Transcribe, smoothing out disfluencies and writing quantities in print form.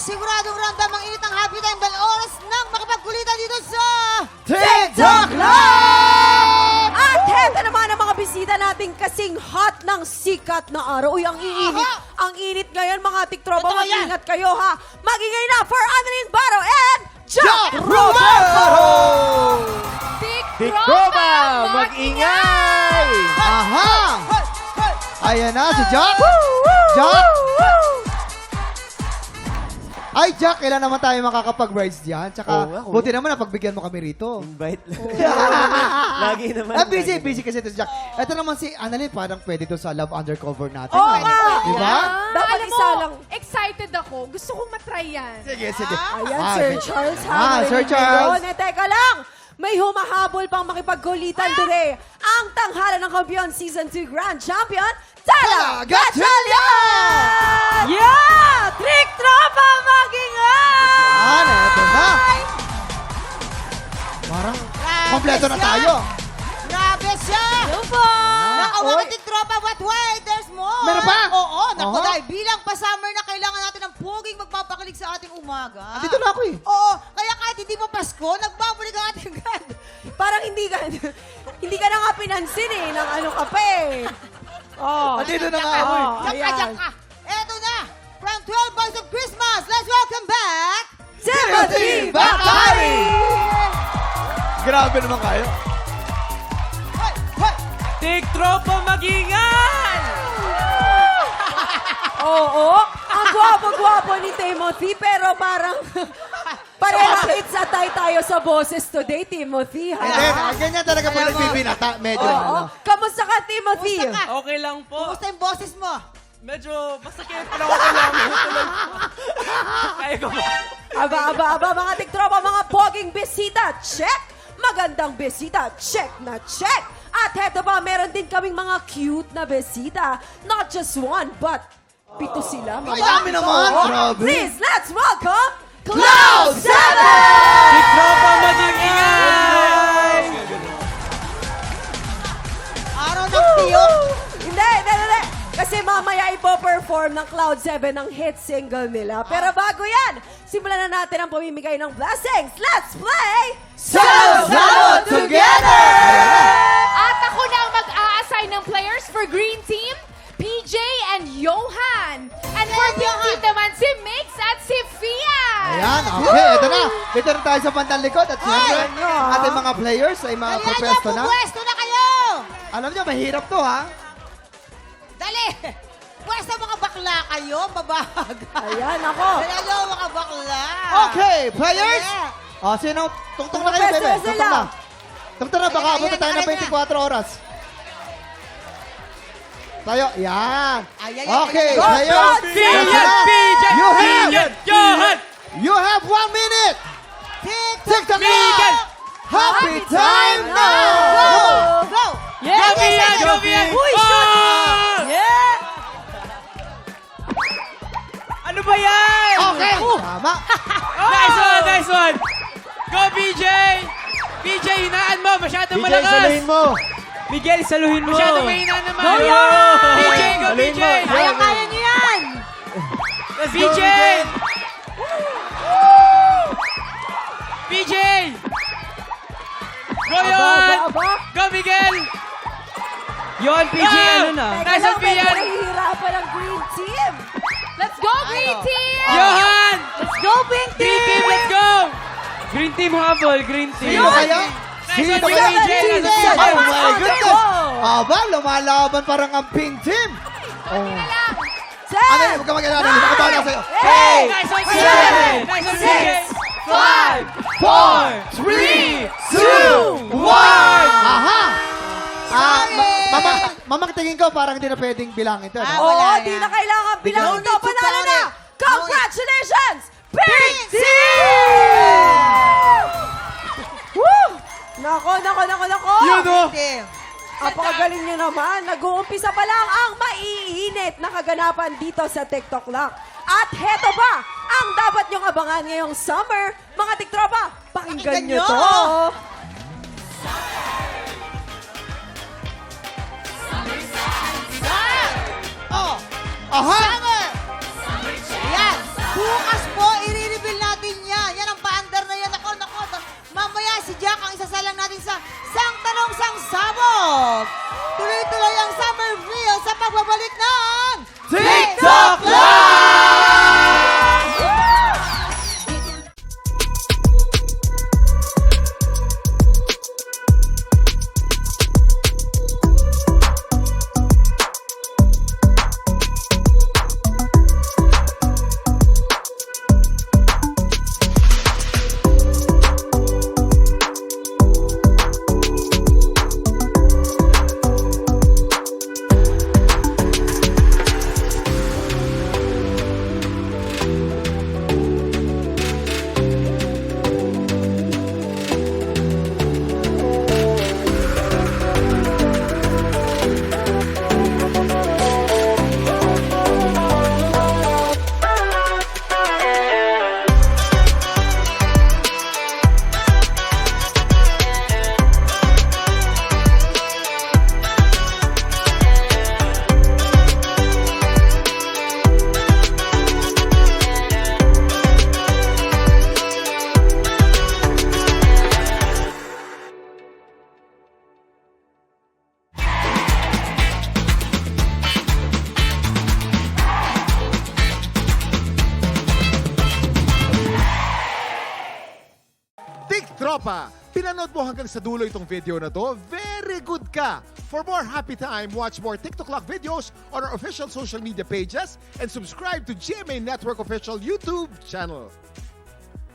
siguradong random ang init ng happy time dahil oras nang makipagkulitan dito sa TikTok Live! At heto naman ang mga bisita natin kasing hot ng sikat na araw. Uy, ang iinit. Aha! Ang init ngayon, mga tiktropa. Totoo yan. Mag-ingat kayo, ha? Magingay na for Annalyn Baro and Jack Roberto! Tiktropa, mag-ingay! Aha! Ayan na si Jack. Jack! Ay, Jack, kailan naman tayo makakapag-rides diyan? Tsaka, buti naman na pagbigyan mo kami rito. Invite lang. Lagi naman. Busy kasi ito si Jack. Ito naman si Annalyn, parang pwede to sa Love Undercover natin. Oo Ay, nga. Diba? Dapat Alam isa mo, lang. excited ako. Gusto kong matry yan. Sige, sige. Ayan, Ah, Sir sige. Charles, ha? Sir Narinig Charles. mo yun. Teka lang. May humahabol pang makipagkulitan today. Ang tanghalan ng kampiyon Season 2 Grand Champion, Tala Gatchalian! Yeah! Trick Tropa mag-ingay! Eto na. Parang kompleto na tayo. Grabe siya! Ano ba? Nakawagating tropa, but wait, there's more! Meron pa? Oo, naku Aha. dahil bilang pa-summer na kailangan natin ng poging magpapakilig sa ating umaga. Dito na ako eh. Oo, kaya kahit hindi pa Pasko, nagbabalik ang ating grand. Parang hindi ka na nga pinansin eh, ng ano ka pa eh. Oh. Andito na nga ako eh. Diyan ka, diyan ka. Eto na, from 12 Boys of Christmas, let's welcome back... Timothy Bakari! Grabe naman kayo. Hoy, hoy! Tiktropa, mag-ingay! Oo, ang gwapo-gwapo ni Timothy, pero parang parehas hits atay tayo sa boses today, Timothy, ha? Hindi, ganyan talaga pag Alam mo. nagbibinata. Medyo Oo. ano. Kamusta ka, Timothy? Kumusta ka? Okay lang po. Kumusta yung boses mo? Medyo masakit, pero okay lang. Kaya ko ba? Aba, mga tiktropa, mga poging bisita, check! Magandang bisita, check na check! At heto pa, meron din kaming mga cute na bisita. Not just one, but 7 sila. Ay, dami naman. Oo. Grabe. Please, let's welcome Cloud7! Tiktropa, mag-ingay! Araw ng tiyok. Hindi. Kasi mamaya ipo-perform ng Cloud7 ang hit single nila. Pero bago yan, simulan na natin ang pamimigay ng blessings. Let's play Salo Together! At ako na ang mag-a-assign ng players for Green Team, PJ and Johan. And for Pink Team naman, si Mix at si Fia. Ayan, okay, ito na. Dito na tayo sa bandang likod at siyempre, ating mga players ay mga Kaya pupwesto niya, na. pupwesto na kayo! Alam niyo, mahirap to ha. Dali! Pwesto mga bakla kayo, babag. Ayan, ako. Kaya nyo mga bakla. Okay, players! Yeah. O, sino? Tungtong na kayo, Pupwesto bebe. na sila. Tungtong na. Tungtong na, baka Ayan, abutin tayo ng ayan, 24 oras. Tayo, yan. Ayan, Okay, ayan, ayan. players. Piyan, Yes, PJ, You have- Piyan, Johan! You have 1 minute. TikTok Piyan! now. Happy time Go! now. Go! Go, Piyan! Go, Piyan! Uy, shoot! Oh! Yeah! Ano ba yan? Okay, tama. Nice one, nice one! Go, PJ! PJ, hinaan mo! Masyadong malakas! mo. Miguel, saluhin mo! Masyadong mahina naman! Go, yan! PJ, go, Saluhin PJ! mo. Kaya niyo yan! Let's go, PJ! PJ! Go, Yon! Aba. Go, Miguel! Yon, PJ, ano na? Teka Nice lang, one, medyo Pian! nahihirapan ang green team. Let's go, Green Team! Johan! Let's go, pink Green team, let's go! Green team habol, green team. Sino kaya? Nice Sino one, kaya? PJ! Nice one, Oh PJ! my goodness! Aba, lumalaban parang ang pink team. Oh. Set! Ano yun? Huwag ka mag-alala. Ako bahala sa'yo. Hey! Nice one, PJ! Seven, Nice one, PJ! six, 4, 3, 2, 1! Aha! Mama, tingin ko parang hindi na pwedeng bilangin ito. Ah, No? Oo, wala di na. na kailangan No bilangin need to. to Panalo count na! it. Congratulations! Pink Pink Team! Woo! Nako! Yun o! Team. Apakagaling nyo naman. Nag-uumpisa pa lang ang maiinit na kaganapan dito sa TikTok lang. At heto ba ang dapat nyong abangan ngayong summer? Mga tiktropa, pakinggan nyo Pakinggan to. nyo. Oh, Aha! summer! Yan, bukas po Tik Tropa! Pinanood mo hanggang sa dulo itong video na to? Very good ka! For more happy time, watch more TikTok Clock videos on our official social media pages and subscribe to GMA Network official YouTube channel.